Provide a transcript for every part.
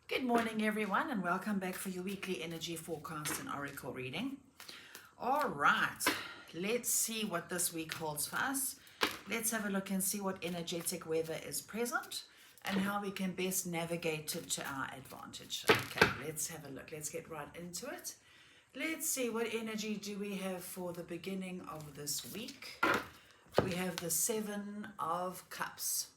Good morning, everyone, and welcome back for your weekly energy forecast and oracle reading. All right, let's see what this week holds for us. Let's have a look and see what energetic weather is present and how we can best navigate it to our advantage. Okay, let's have a look. Let's get right into it. Let's see, what energy do we have for the beginning of this week? We have the Seven of Cups.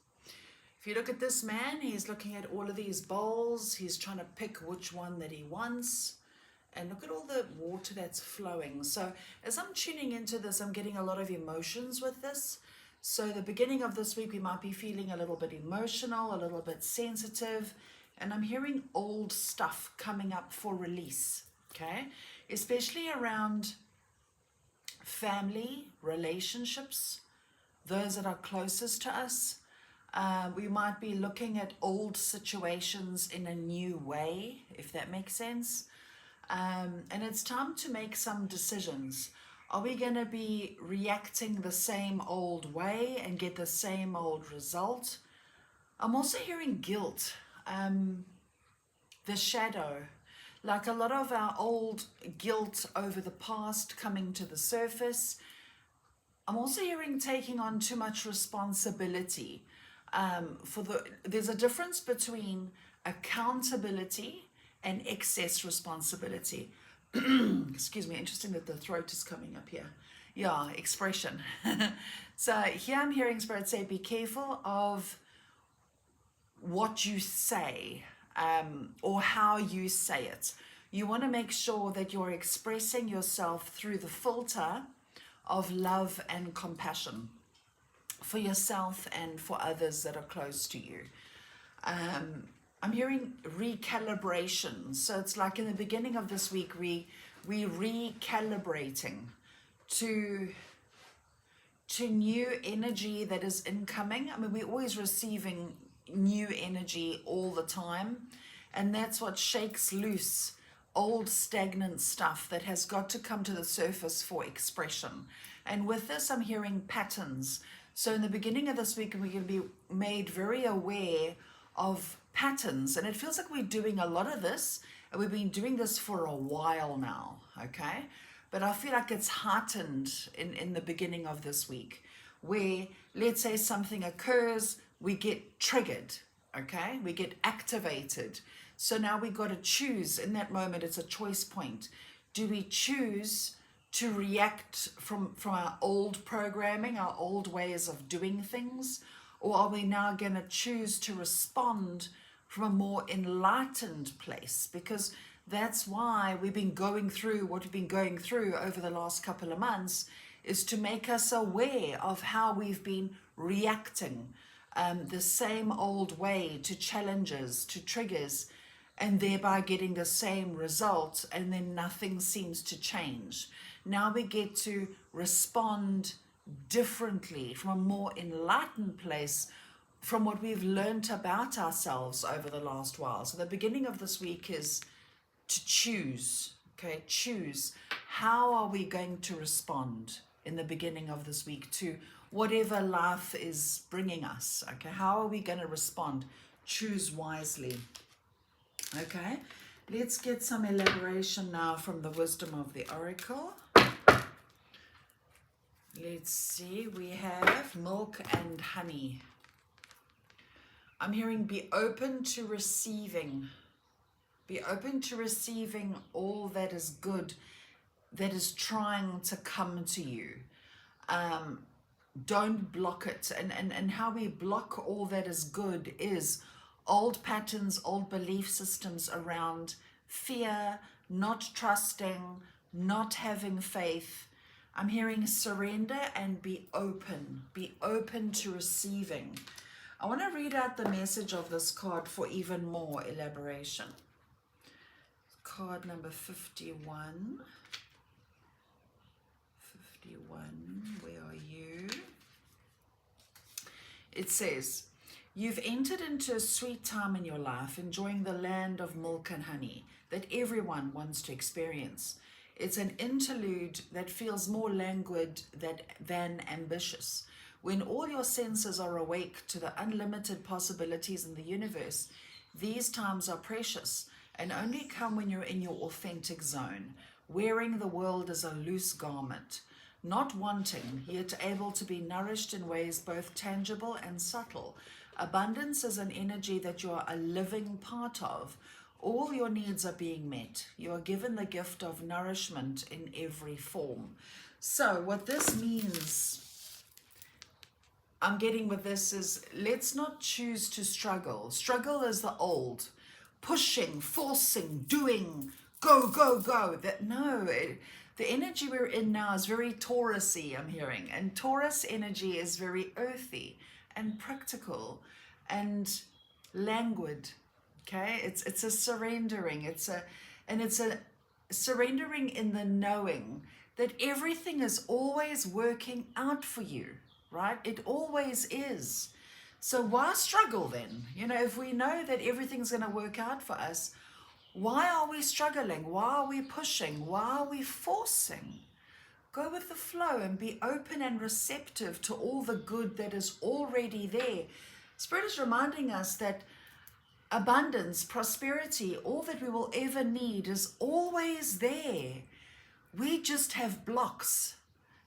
If you look at this man, he's looking at all of these bowls. He's trying to pick which one that he wants. And look at all the water that's flowing. So as I'm tuning into this, I'm getting a lot of emotions with this. So the beginning of this week, we might be feeling a little bit emotional, a little bit sensitive. And I'm hearing old stuff coming up for release, okay? Especially around family, relationships, those that are closest to us. We might be looking at old situations in a new way, if that makes sense. And it's time to make some decisions. Are we going to be reacting the same old way and get the same old result? I'm also hearing guilt, the shadow, like a lot of our old guilt over the past coming to the surface. I'm also hearing taking on too much responsibility. There's a difference between accountability and excess responsibility. Excuse me, interesting that the throat is coming up here. Yeah, expression. So here I'm hearing Spirit say, be careful of what you say, or how you say it. You want to make sure that you're expressing yourself through the filter of love and compassion for yourself and for others that are close to you. I'm hearing recalibration. So it's like in the beginning of this week, we recalibrating to new energy that is incoming. I mean, we're always receiving new energy all the time. And that's what shakes loose old stagnant stuff that has got to come to the surface for expression. And with this, I'm hearing patterns. So in the beginning of this week, we're going to be made very aware of patterns. And it feels like we're doing a lot of this, and we've been doing this for a while now, okay? But I feel like it's heightened in the beginning of this week, where, let's say something occurs, we get triggered, okay? We get activated. So now we got to choose. In that moment, it's a choice point. Do we choose to react from our old programming, our old ways of doing things? Or are we now going to choose to respond from a more enlightened place? Because that's why we've been going through what we've been going through over the last couple of months, is to make us aware of how we've been reacting the same old way to challenges, to triggers, and thereby getting the same result, and then nothing seems to change. Now we get to respond differently from a more enlightened place from what we've learned about ourselves over the last while. So the beginning of this week is to choose, okay? Choose. How are we going to respond in the beginning of this week to whatever life is bringing us, okay? How are we going to respond? Choose wisely. Okay, let's get some elaboration now from the wisdom of the oracle. Let's see, we have milk and honey. I'm hearing be open to receiving. Be open to receiving all that is good, that is trying to come to you. Don't block it. And how we block all that is good is old patterns, old belief systems around fear, not trusting, not having faith. I'm hearing surrender and be open to receiving. I want to read out the message of this card for even more elaboration. Card number 51. 51, where are you? It says, you've entered into a sweet time in your life, enjoying the land of milk and honey that everyone wants to experience. It's an interlude that feels more languid than ambitious. When all your senses are awake to the unlimited possibilities in the universe, These times are precious and only come when you're in your authentic zone, wearing the world as a loose garment, not wanting, yet able to be nourished in ways both tangible and subtle. Abundance is an energy that you are a living part of. All your needs are being met. You are given the gift of nourishment in every form. So what this means, I'm getting with this, is let's not choose to struggle. Struggle is the old, pushing, forcing, doing, go, go, go. The energy we're in now is very Taurus-y, I'm hearing. And Taurus energy is very earthy and practical and languid. Okay, it's a surrendering. It's a surrendering in the knowing that everything is always working out for you. Right? It always is. So why struggle then? If we know that everything's going to work out for us, why are we struggling? Why are we pushing? Why are we forcing? Go with the flow and be open and receptive to all the good that is already there. Spirit is reminding us that abundance, prosperity, all that we will ever need is always there. We just have blocks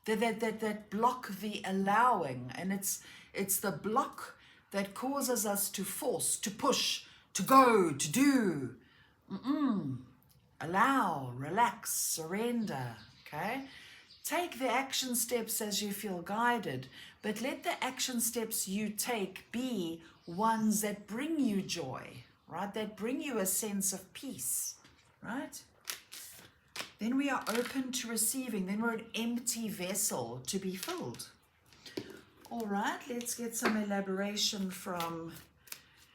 that block the allowing, and it's the block that causes us to force, to push, to go, to do. Allow, relax, surrender. Okay, take the action steps as you feel guided, but let the action steps you take be ones that bring you joy, right? That bring you a sense of peace, right? Then we are open to receiving. Then we're an empty vessel to be filled. All right, let's get some elaboration from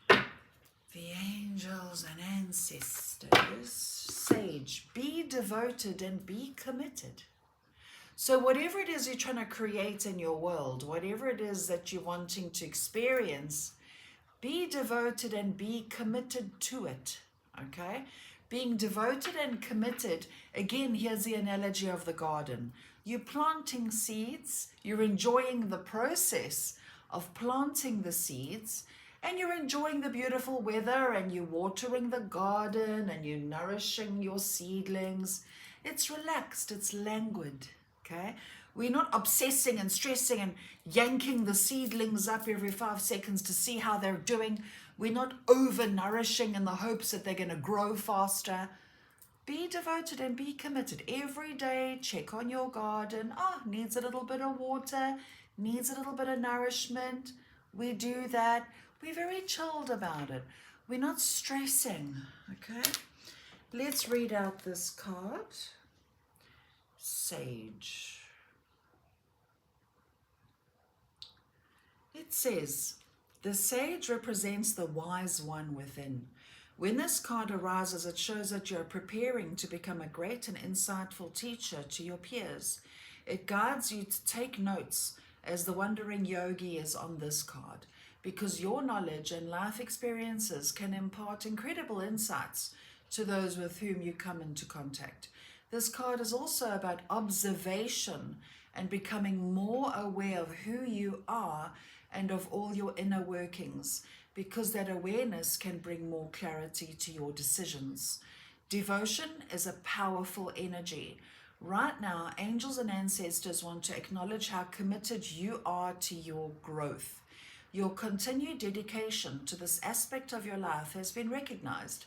the angels and ancestors. Sage, be devoted and be committed. So whatever it is you're trying to create in your world, whatever it is that you're wanting to experience, be devoted and be committed to it, okay? Being devoted and committed, again, here's the analogy of the garden. You're planting seeds, you're enjoying the process of planting the seeds, and you're enjoying the beautiful weather, and you're watering the garden, and you're nourishing your seedlings. It's relaxed, it's languid, okay? We're not obsessing and stressing and yanking the seedlings up every 5 seconds to see how they're doing. We're not over-nourishing in the hopes that they're going to grow faster. Be devoted and be committed. Every day, check on your garden. Oh, needs a little bit of water, needs a little bit of nourishment. We do that. We're very chilled about it. We're not stressing, okay? Let's read out this card. Sage. It says, the sage represents the wise one within. When this card arises, it shows that you're preparing to become a great and insightful teacher to your peers. It guides you to take notes as the wandering yogi is on this card, because your knowledge and life experiences can impart incredible insights to those with whom you come into contact. This card is also about observation and becoming more aware of who you are and of all your inner workings, because that awareness can bring more clarity to your decisions. Devotion is a powerful energy. Right now, angels and ancestors want to acknowledge how committed you are to your growth. Your continued dedication to this aspect of your life has been recognized,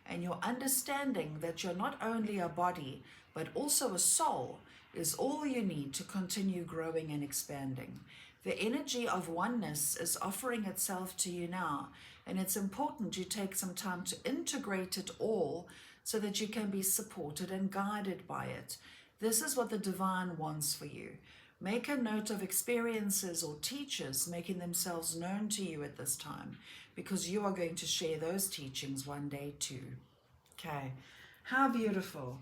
and your understanding that you're not only a body, but also a soul, is all you need to continue growing and expanding. The energy of oneness is offering itself to you now, and it's important you take some time to integrate it all so that you can be supported and guided by it. This is what the divine wants for you. Make a note of experiences or teachers making themselves known to you at this time, because you are going to share those teachings one day too. Okay, how beautiful.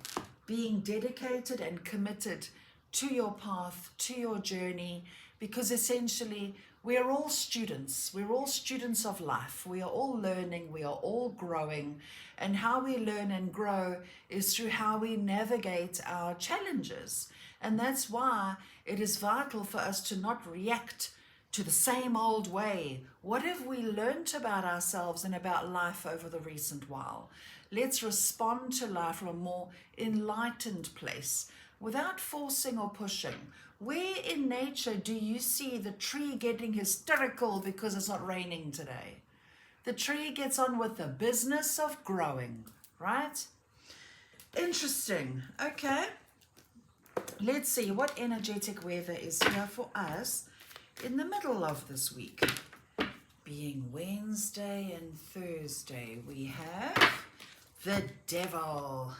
Being dedicated and committed to your path, to your journey, because essentially we are all students. We're all students of life. We are all learning. We are all growing. And how we learn and grow is through how we navigate our challenges. And that's why it is vital for us to not react to the same old way. What have we learnt about ourselves and about life over the recent while? Let's respond to life from a more enlightened place without forcing or pushing. Where in nature do you see the tree getting hysterical because it's not raining today? The tree gets on with the business of growing, right? Interesting. Okay. Let's see what energetic weather is here for us in the middle of this week. Being Wednesday and Thursday, we have the devil.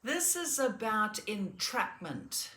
This is about entrapment,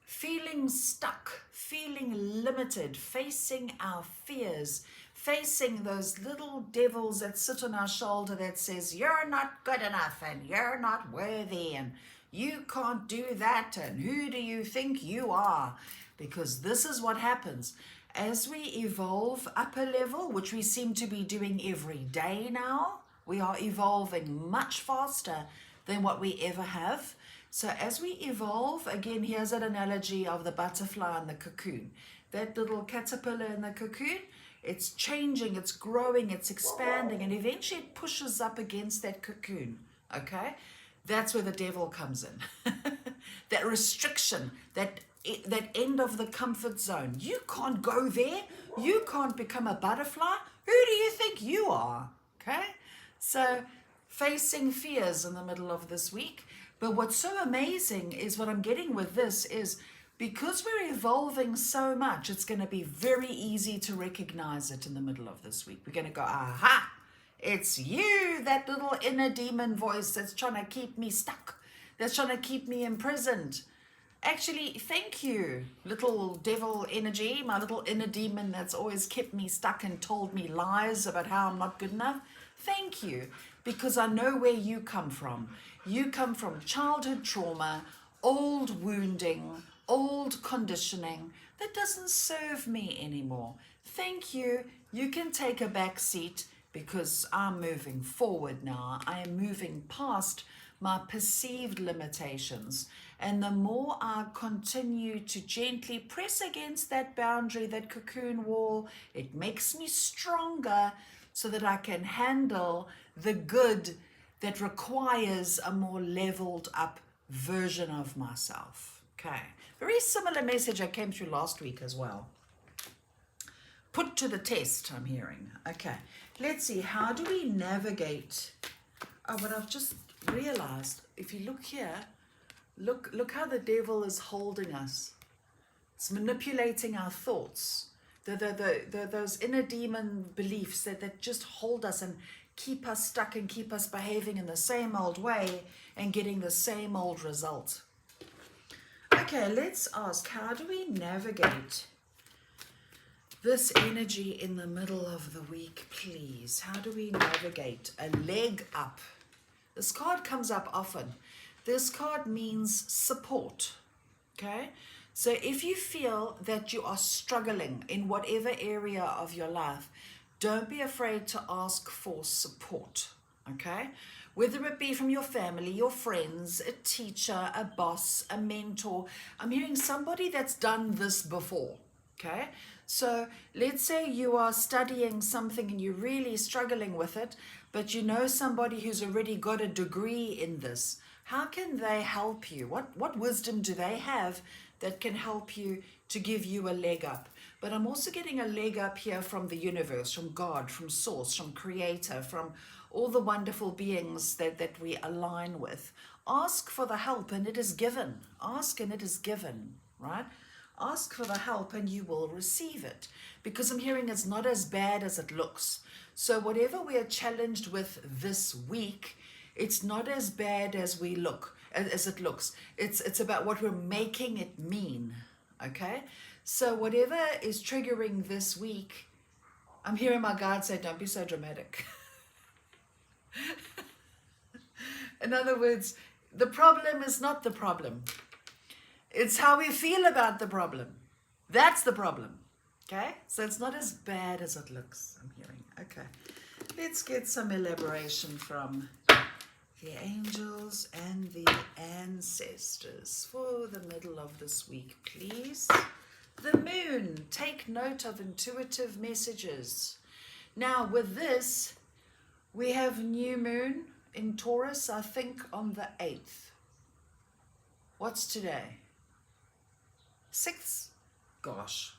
feeling stuck, feeling limited, facing our fears, facing those little devils that sit on our shoulder that says, you're not good enough and you're not worthy and you can't do that and who do you think you are? Because this is what happens. As we evolve up a level, which we seem to be doing every day now, we are evolving much faster than what we ever have. So as we evolve, again, here's an analogy of the butterfly and the cocoon. That little caterpillar in the cocoon, it's changing, it's growing, it's expanding, and eventually it pushes up against that cocoon, okay? That's where the devil comes in. That restriction, that end of the comfort zone. You can't go there. You can't become a butterfly. Who do you think you are? Okay? So facing fears in the middle of this week. But what's so amazing is what I'm getting with this is because we're evolving so much, it's going to be very easy to recognize it in the middle of this week. We're going to go, aha, it's you, that little inner demon voice that's trying to keep me stuck, that's trying to keep me imprisoned. Actually, thank you, little devil energy, my little inner demon that's always kept me stuck and told me lies about how I'm not good enough. Thank you, because I know where you come from. You come from childhood trauma, old wounding, old conditioning that doesn't serve me anymore. Thank you. You can take a back seat because I'm moving forward now. I am moving past my perceived limitations. And the more I continue to gently press against that boundary, that cocoon wall, it makes me stronger so that I can handle the good that requires a more leveled up version of myself. Okay. Very similar message I came through last week as well. Put to the test, I'm hearing. Okay. Let's see. How do we navigate? Oh, but I've just realized, if you look here, look how the devil is holding us. It's manipulating our thoughts. Those inner demon beliefs that just hold us and keep us stuck and keep us behaving in the same old way and getting the same old result. Okay, let's ask, how do we navigate this energy in the middle of the week, please? How do we navigate a leg up? This card comes up often. This card means support, okay? So if you feel that you are struggling in whatever area of your life, don't be afraid to ask for support, okay? Whether it be from your family, your friends, a teacher, a boss, a mentor. I'm hearing somebody that's done this before, okay? So let's say you are studying something and you're really struggling with it, but you know somebody who's already got a degree in this. How can they help you? What wisdom do they have that can help you to give you a leg up? But I'm also getting a leg up here from the universe, from God, from Source, from Creator, from all the wonderful beings that we align with. Ask for the help and it is given. Ask and it is given, right? Ask for the help and you will receive it. Because I'm hearing it's not as bad as it looks. So whatever we are challenged with this week, it's not as bad as it looks. It's about what we're making it mean, okay? So whatever is triggering this week, I'm hearing my guide say, don't be so dramatic. In other words, the problem is not the problem. It's how we feel about the problem. That's the problem, okay? So it's not as bad as it looks, I'm hearing. Okay, let's get some elaboration from the angels and the ancestors for the middle of this week, please. The moon. Take note of intuitive messages. Now with this, we have new moon in Taurus, I think on the 8th. What's today? 6th? Gosh,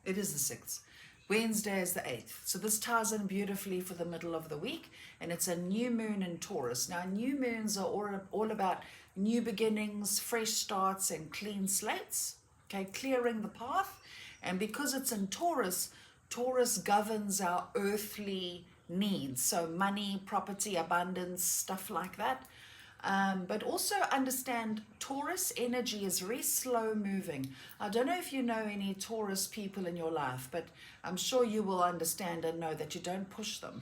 it is the 6th. Wednesday is the 8th. So this ties in beautifully for the middle of the week, and it's a new moon in Taurus. Now, new moons are all about new beginnings, fresh starts, and clean slates, okay, clearing the path. And because it's in Taurus, Taurus governs our earthly needs, so money, property, abundance, stuff like that. But also understand Taurus energy is very slow moving. I don't know if you know any Taurus people in your life, but I'm sure you will understand and know that you don't push them.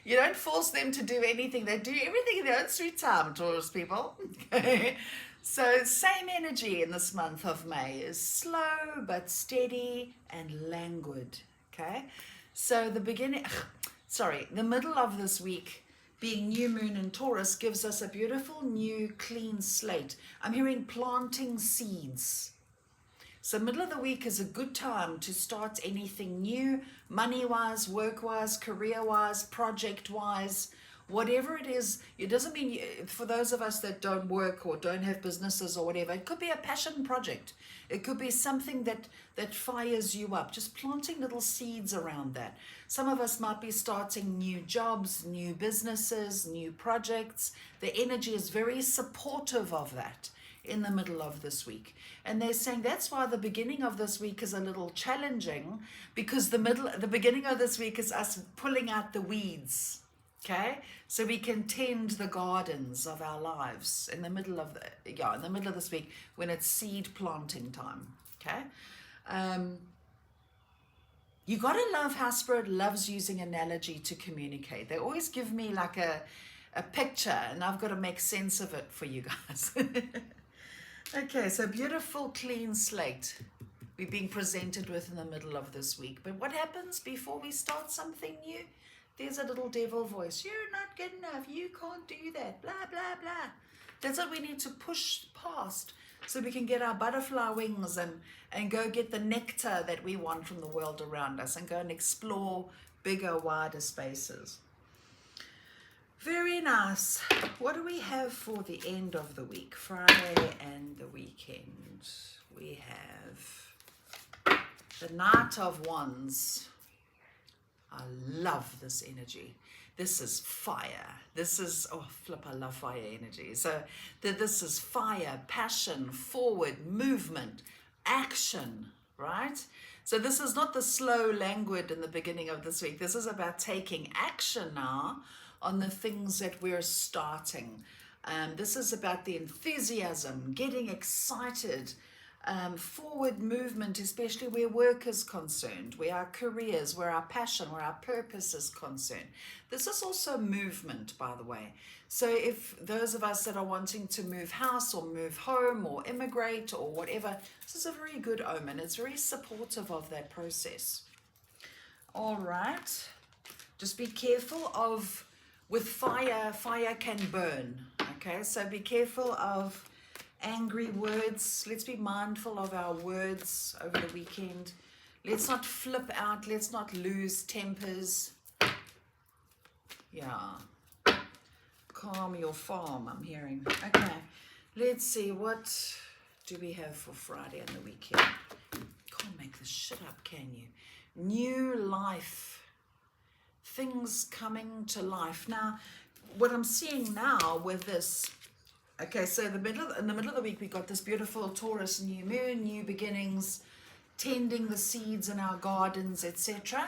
You don't force them to do anything. They do everything in their own sweet time, Taurus people. Okay. So same energy in this month of May is slow but steady and languid. Okay. So the the middle of this week, being new moon in Taurus, gives us a beautiful new clean slate. I'm hearing planting seeds. So middle of the week is a good time to start anything new, money-wise, work-wise, career-wise, project-wise, whatever it is. It doesn't mean, for those of us that don't work or don't have businesses or whatever, it could be a passion project. It could be something that fires you up, just planting little seeds around that. Some of us might be starting new jobs, new businesses, new projects. The energy is very supportive of that in the middle of this week. And they're saying that's why the beginning of this week is a little challenging, because the beginning of this week is us pulling out the weeds. Okay, so we can tend the gardens of our lives in the middle of this week when it's seed planting time. Okay, you got to love how Spirit loves using analogy to communicate. They always give me like a picture, and I've got to make sense of it for you guys. Okay, so beautiful clean slate we're being presented with in the middle of this week. But what happens before we start something new? There's a little devil voice. You're not good enough. You can't do that. Blah, blah, blah. That's what we need to push past so we can get our butterfly wings and go get the nectar that we want from the world around us and go and explore bigger, wider spaces. Very nice. What do we have for the end of the week? Friday and the weekend. We have the Knight of Wands. I love this energy. This is fire. This is, I love fire energy. So this is fire, passion, forward, movement, action, right? So this is not the slow languid in the beginning of this week. This is about taking action now on the things that we're starting. This is about the enthusiasm, getting excited, forward movement, especially where work is concerned, where our careers, where our passion, where our purpose is concerned. This is also movement, by the way. So if those of us that are wanting to move house or move home or immigrate or whatever, this is a very good omen. It's very supportive of that process. All right. Just be careful with fire can burn. Okay, so be careful of angry words. Let's be mindful of our words over the weekend. Let's not flip out. Let's not lose tempers. Yeah. Calm your farm, I'm hearing. Okay. Let's see. What do we have for Friday and the weekend? Can't make this shit up, can you? New life. Things coming to life. Now, what I'm seeing now with this, okay, so in the middle of the week, we got this beautiful Taurus new moon, new beginnings, tending the seeds in our gardens, etc.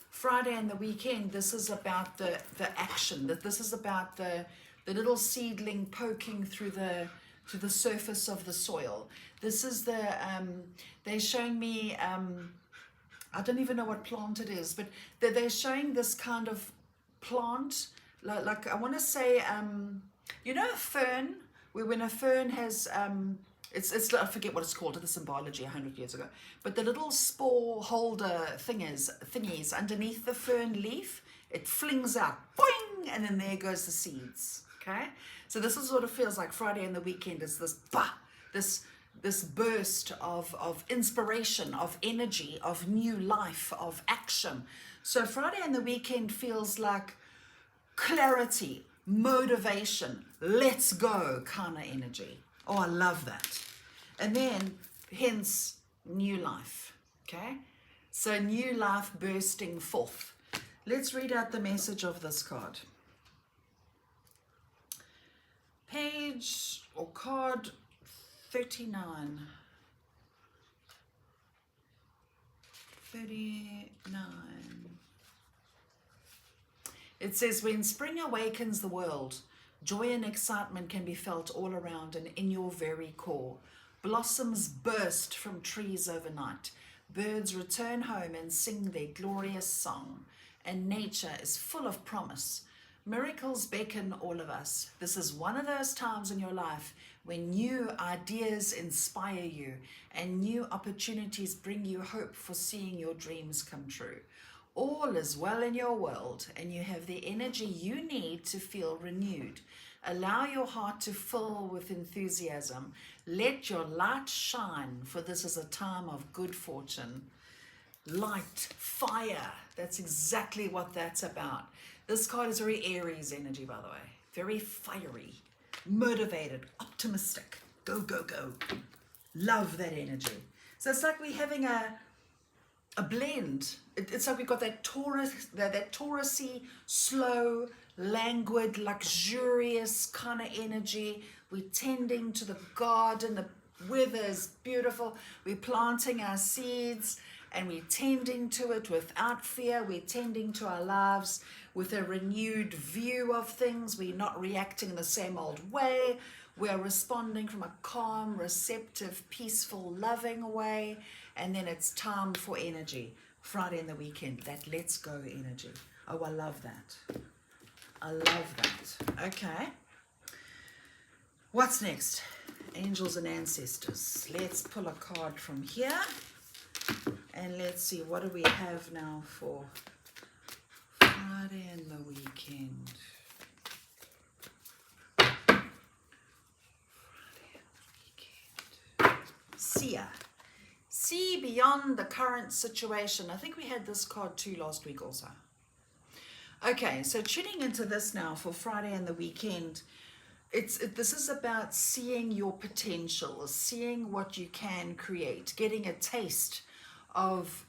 Friday and the weekend, this is about the action. That this is about the little seedling poking through the surface of the soil. This is they're showing me, I don't even know what plant it is, but they're showing this kind of plant, like I want to say, you know, a fern, where when a fern has, it's I forget what it's called in the symbology 100 years ago, but the little spore holder thingies underneath the fern leaf, it flings out, boing, and then there goes the seeds. Okay, so this is what it feels like. Friday and the weekend is this this burst of inspiration, of energy, of new life, of action. So Friday and the weekend feels like clarity, motivation, let's go kind of energy. Oh, I love that. And then, hence, new life. Okay? So, new life bursting forth. Let's read out the message of this card. Page or card 39. 39. It says, when spring awakens the world, joy and excitement can be felt all around and in your very core. Blossoms burst from trees overnight. Birds return home and sing their glorious song. And nature is full of promise. Miracles beckon all of us. This is one of those times in your life when new ideas inspire you and new opportunities bring you hope for seeing your dreams come true. All is well in your world, and you have the energy you need to feel renewed. Allow your heart to fill with enthusiasm. Let your light shine, for this is a time of good fortune. Light, fire, that's exactly what that's about. This card is very Aries energy, by the way. Very fiery, motivated, optimistic. Go, go, go. Love that energy. So it's like we're having a blend. It's like we've got that Taurusy, slow, languid, luxurious kind of energy. We're tending to the garden. The weather is beautiful. We're planting our seeds and we're tending to it without fear. We're tending to our lives with a renewed view of things. We're not reacting in the same old way. We're responding from a calm, receptive, peaceful, loving way. And then it's time for energy. Friday and the weekend, that let's go energy. Oh, I love that. I love that. Okay. What's next? Angels and ancestors. Let's pull a card from here. And let's see, what do we have now for Friday and the weekend? Seer. See beyond the current situation. I think we had this card too last week also. Okay, so tuning into this now for Friday and the weekend, this is about seeing your potential, seeing what you can create, getting a taste of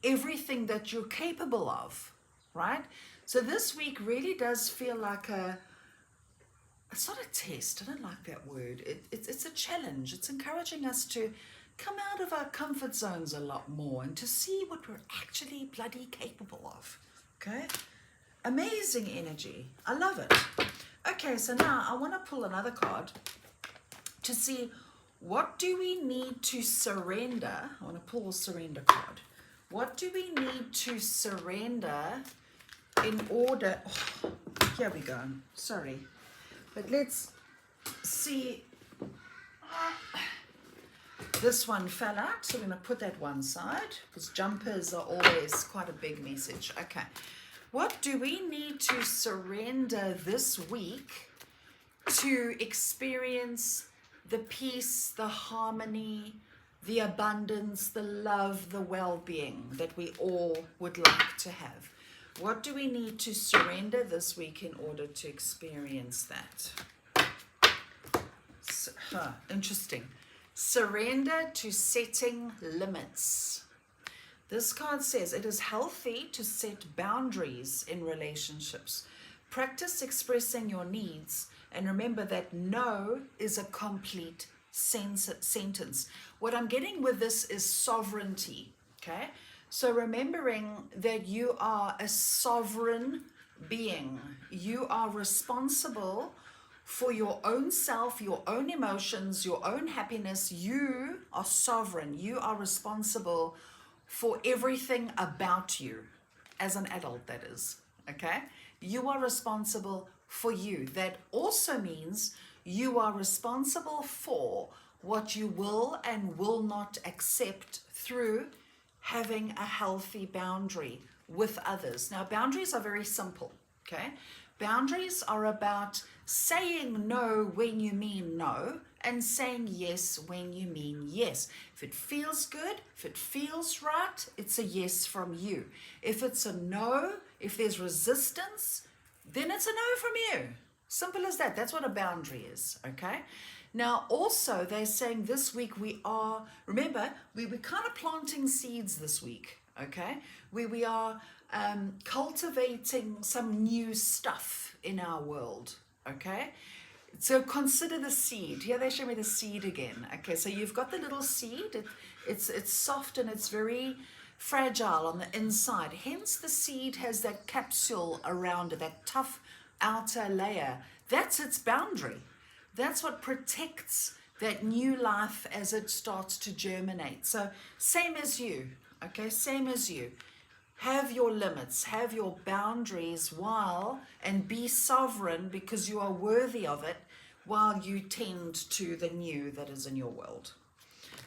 everything that you're capable of, right? So this week really does feel like it's not a test, I don't like that word. It's a challenge. It's encouraging us to come out of our comfort zones a lot more and to see what we're actually bloody capable of, okay? Amazing energy. I love it. Okay, so now I want to pull another card to see what do we need to surrender. I want to pull a surrender card. What do we need to surrender in order... Oh, here we go. Sorry. But let's see. This one fell out, so we're going to put that one side because jumpers are always quite a big message. Okay. What do we need to surrender this week to experience the peace, the harmony, the abundance, the love, the well-being that we all would like to have? What do we need to surrender this week in order to experience that? Interesting. Surrender to setting limits. This card says it is healthy to set boundaries in relationships. Practice expressing your needs and remember that no is a complete sentence. What I'm getting with this is sovereignty, okay? So remembering that you are a sovereign being. You are responsible for your own self, your own emotions, your own happiness. You are sovereign. You are responsible for everything about you, as an adult, that is, okay? You are responsible for you. That also means you are responsible for what you will and will not accept through having a healthy boundary with others. Now, boundaries are very simple, okay? Boundaries are about saying no when you mean no and saying yes when you mean yes. If it feels good, if it feels right, it's a yes from you. If it's a no, if there's resistance, then it's a no from you. Simple as that. That's what a boundary is, okay? Now, also, they're saying this week remember, we're kind of planting seeds this week, okay? We are cultivating some new stuff in our world, okay? So consider the seed. Here they show me the seed again. Okay, so you've got the little seed. It's soft and it's very fragile on the inside. Hence the seed has that capsule around it, that tough outer layer. That's its boundary. That's what protects that new life as it starts to germinate. So same as you, okay, same as you. Have your limits, have your boundaries and be sovereign because you are worthy of it while you tend to the new that is in your world.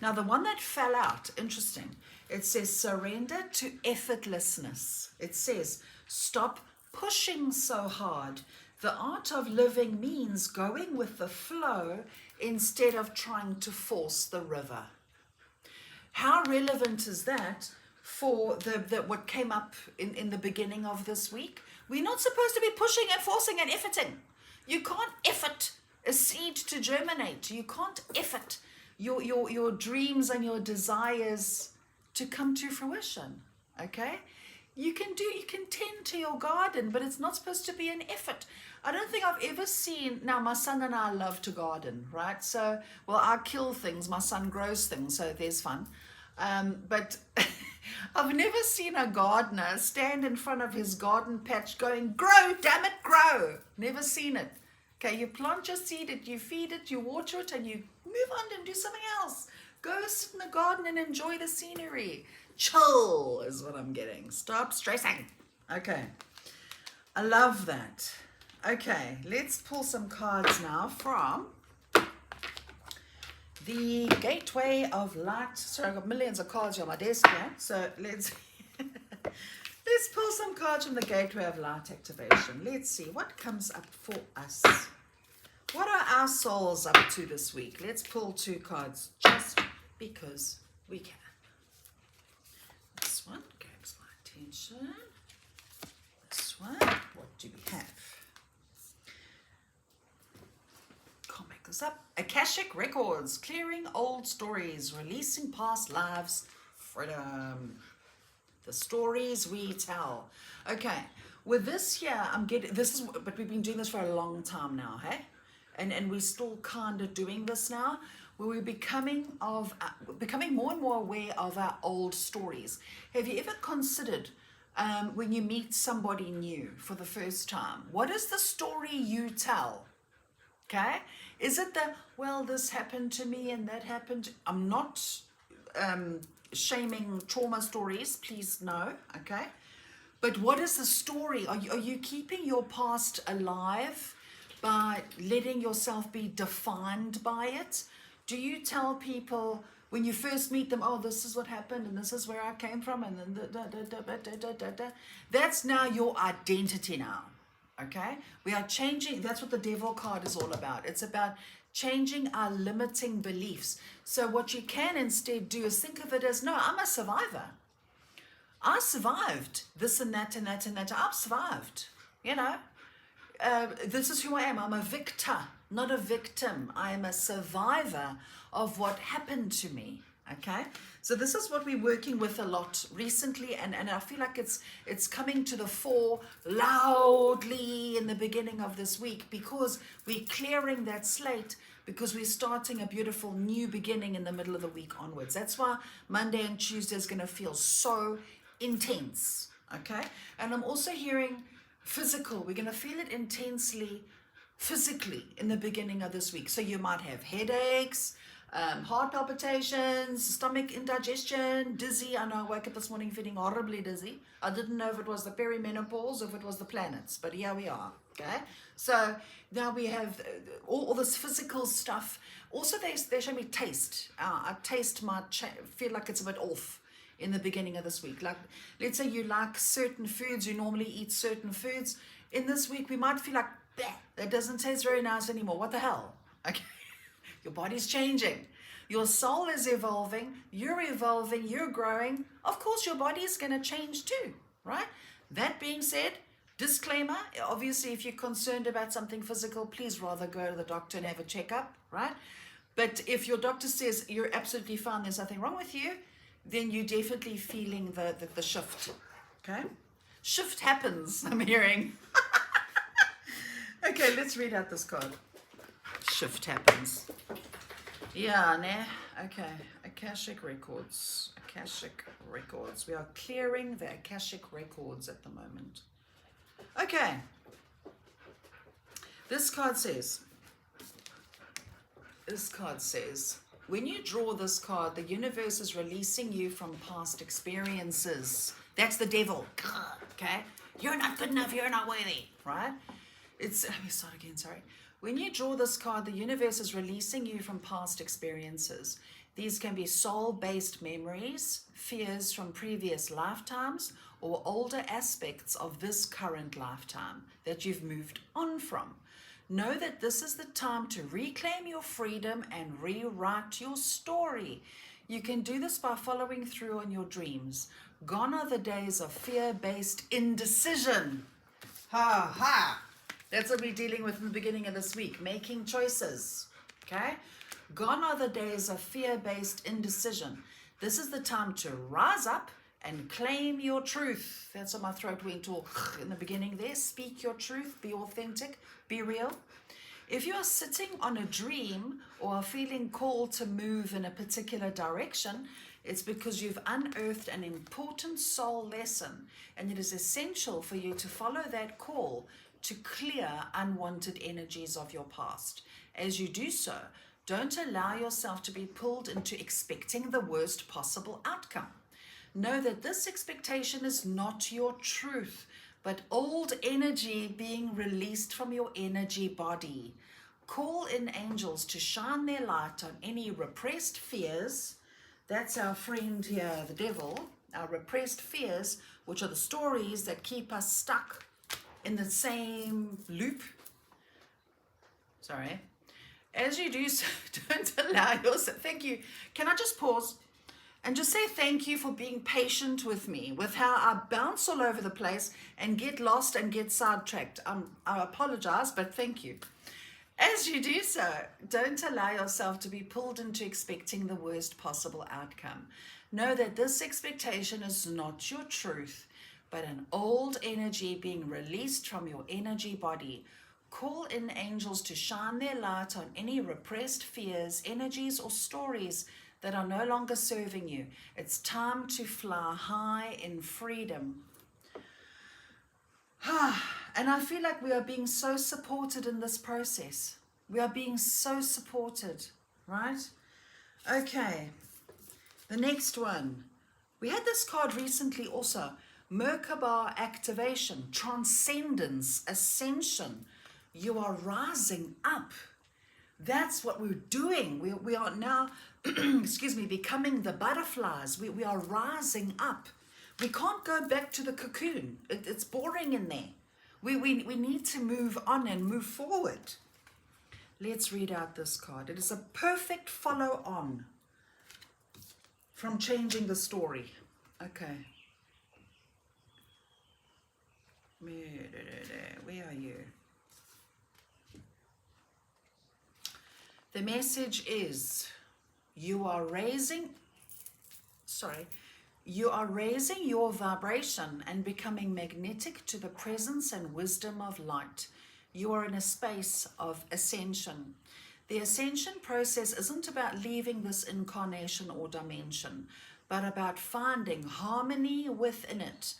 Now the one that fell out, interesting, it says surrender to effortlessness. It says stop pushing so hard. The art of living means going with the flow instead of trying to force the river. How relevant is that for what came up in the beginning of this week? We're not supposed to be pushing and forcing and efforting. You can't effort a seed to germinate. You can't effort your dreams and your desires to come to fruition, okay? You can tend to your garden, but it's not supposed to be an effort. I don't think I've ever seen, now my son and I love to garden, right? So, well, I kill things, my son grows things, so there's fun. But I've never seen a gardener stand in front of his garden patch going, grow, damn it, grow. Never seen it. Okay, you plant your seed, you feed it, you water it, and you move on and do something else. Go sit in the garden and enjoy the scenery. Chill is what I'm getting. Stop stressing. Okay, I love that. Okay, let's pull some cards now from the Gateway of Light. Sorry, I've got millions of cards here on my desk here. So let's pull some cards from the Gateway of Light activation. Let's see what comes up for us. What are our souls up to this week? Let's pull 2 cards just because we can. This one grabs my attention. This one, what do we have? Can't make this up. Akashic Records, clearing old stories, releasing past lives, freedom. The stories we tell. Okay, with this here, but we've been doing this for a long time now, hey? And we're still kind of doing this now, where we're becoming more and more aware of our old stories. Have you ever considered when you meet somebody new for the first time, what is the story you tell? Okay, is it well, this happened to me and that happened? I'm not shaming trauma stories, please no, okay? But what is the story? Are you keeping your past alive by letting yourself be defined by it? Do you tell people when you first meet them, oh, this is what happened and this is where I came from and then that's now your identity now, okay? We are changing. That's what the devil card is all about. It's about changing our limiting beliefs. So what you can instead do is think of it as, no, I'm a survivor. I survived this and that and that and that. I've survived, you know. This is who I am. I'm a victor, not a victim. I am a survivor of what happened to me, okay? So this is what we're working with a lot recently, and I feel like it's coming to the fore loudly in the beginning of this week because we're clearing that slate, because we're starting a beautiful new beginning in the middle of the week onwards. That's why Monday and Tuesday is going to feel so intense, okay? And I'm also hearing physical. We're going to feel it intensely physically in the beginning of this week. So you might have headaches, heart palpitations, stomach indigestion, dizzy. I know I woke up this morning feeling horribly dizzy. I didn't know if it was the perimenopause or if it was the planets, but here we are, okay? So now we have all this physical stuff. Also, they show me taste. I taste might feel like it's a bit off in the beginning of this week. Like, let's say you like certain foods, you normally eat certain foods. In this week, we might feel like, that doesn't taste very nice anymore. What the hell? Okay. Your body's changing. Your soul is evolving. You're growing. Of course, your body is going to change too, right? That being said, disclaimer, obviously, if you're concerned about something physical, please rather go to the doctor and have a checkup, right? But if your doctor says you're absolutely fine, there's nothing wrong with you, then you're definitely feeling the shift, okay? Shift happens, I'm hearing. Okay, let's read out this card. Shift happens. Yeah, nah. Okay, Akashic Records. Akashic Records. We are clearing the Akashic Records at the moment. Okay. This card says, when you draw this card, the universe is releasing you from past experiences. That's the devil. Okay? You're not good enough. You're not worthy. Right? Let me start again, sorry. When you draw this card, the universe is releasing you from past experiences. These can be soul-based memories, fears from previous lifetimes, or older aspects of this current lifetime that you've moved on from. Know that this is the time to reclaim your freedom and rewrite your story. You can do this by following through on your dreams. Gone are the days of fear-based indecision. Ha ha! That's what we're dealing with in the beginning of this week, making choices, okay? Gone are the days of fear-based indecision. This is the time to rise up and claim your truth. That's what my throat went all in the beginning there. Speak your truth, be authentic, be real. If you are sitting on a dream or are feeling called to move in a particular direction, it's because you've unearthed an important soul lesson, and it is essential for you to follow that call to clear unwanted energies of your past. As you do so, don't allow yourself to be pulled into expecting the worst possible outcome. Know that this expectation is not your truth, but old energy being released from your energy body. Call in angels to shine their light on any repressed fears. That's our friend here, the devil. Our repressed fears, which are the stories that keep us stuck in the same loop. Sorry. As you do so, don't allow yourself. Thank you. Can I just pause and just say thank you for being patient with me, with how I bounce all over the place and get lost and get sidetracked. I apologize, but thank you. As you do so, don't allow yourself to be pulled into expecting the worst possible outcome. Know that this expectation is not your truth, but an old energy being released from your energy body. Call in angels to shine their light on any repressed fears, energies, or stories that are no longer serving you. It's time to fly high in freedom. And I feel like we are being so supported in this process. We are being so supported, right? Okay, the next one. We had this card recently also. Merkaba activation, transcendence, ascension. You are rising up. That's what we're doing. We are now, becoming the butterflies. We are rising up. We can't go back to the cocoon. It's boring in there. We need to move on and move forward. Let's read out this card. It is a perfect follow-on from changing the story. Okay. Where are you? The message is you are raising your vibration and becoming magnetic to the presence and wisdom of light. You are in a space of ascension. The ascension process isn't about leaving this incarnation or dimension, but about finding harmony within it.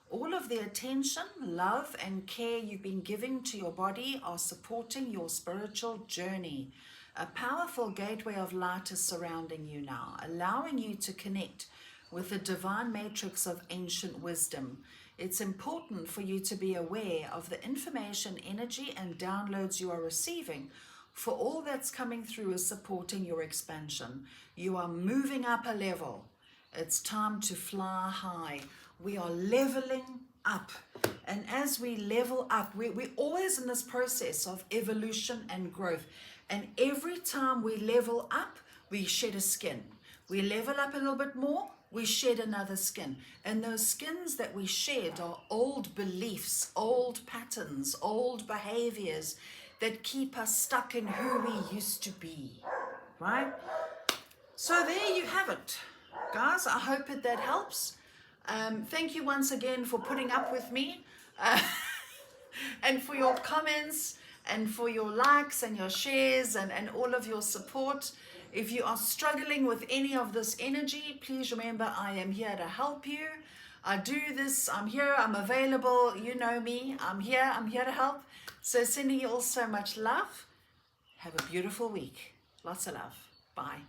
All of the attention, love, and care you've been giving to your body are supporting your spiritual journey. A powerful gateway of light is surrounding you now, allowing you to connect with the divine matrix of ancient wisdom. It's important for you to be aware of the information, energy, and downloads you are receiving, for all that's coming through is supporting your expansion. You are moving up a level. It's time to fly high. We are leveling up. And as we level up, we're always in this process of evolution and growth. And every time we level up, we shed a skin. We level up a little bit more, we shed another skin. And those skins that we shed are old beliefs, old patterns, old behaviors that keep us stuck in who we used to be, right? So there you have it, guys. I hope that helps. Thank you once again for putting up with me and for your comments and for your likes and your shares and all of your support. If you are struggling with any of this energy, please remember I am here to help you. I do this, I'm here, I'm available, you know me, I'm here to help. So sending you all so much love. Have a beautiful week. Lots of love. Bye.